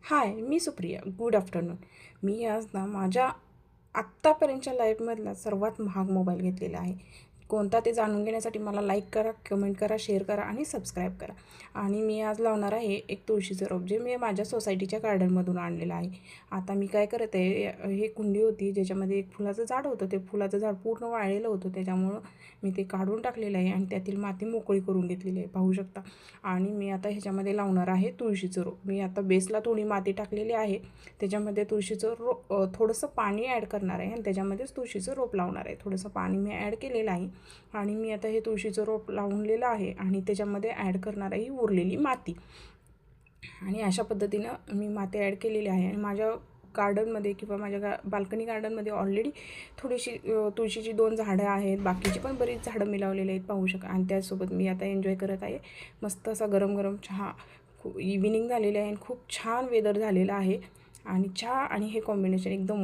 हाय, मी Supriya. Good afternoon. मी आज ना माझ्या आत्तापर्यंतच्या लाईफमधला सर्वात महाग मोबाईल घेतलेला आहे. कोणता ते जाणून घेण्यासाठी मला लाईक करा, कमेंट करा, शेअर करा आणि सबस्क्राईब करा. आणि मी आज लावणार आहे एक तुळशीचं रोप, जे मी माझ्या सोसायटीच्या गार्डनमधून आणलेलं आहे. आता मी काय करत आहे, हे कुंडी होती ज्याच्यामध्ये एक फुलाचं झाड होतं. ते फुलाचं झाड पूर्ण वाळलेलं होतं, त्याच्यामुळं मी ते काढून टाकलेलं आहे आणि त्यातील माती मोकळी करून घेतलेली आहे, पाहू शकता. आणि मी आता ह्याच्यामध्ये लावणार आहे तुळशीचं रोप. मी आता बेसला थोडी माती टाकलेली आहे, त्याच्यामध्ये तुळशीचं थोडंसं पाणी ॲड करणार आहे आणि त्याच्यामध्येच तुळशीचं रोप लावणार आहे. थोडंसं पाणी मी ॲड केलेलं आहे आणि मी आता हे तुळशीचं रोप लावलेलं आहे आणि त्याच्यामध्ये ॲड करणार आहे उरलेली माती. आणि अशा पद्धतीनं मी माती ॲड केलेली आहे. आणि माझ्या गार्डनमध्ये किंवा माझ्या बाल्कनी गार्डनमध्ये ऑलरेडी थोडीशी तुळशीची 2 झाडं आहेत, बाकीची पण बरीच झाडं मी लावलेली आहेत, पाहू शका. आणि त्यासोबत मी आता एन्जॉय करत आहे मस्त असा गरम गरम चहा. इव्हिनिंग झालेली आहे आणि खूप छान वेदर झालेलं आहे आणि चहा आणि हे कॉम्बिनेशन एकदम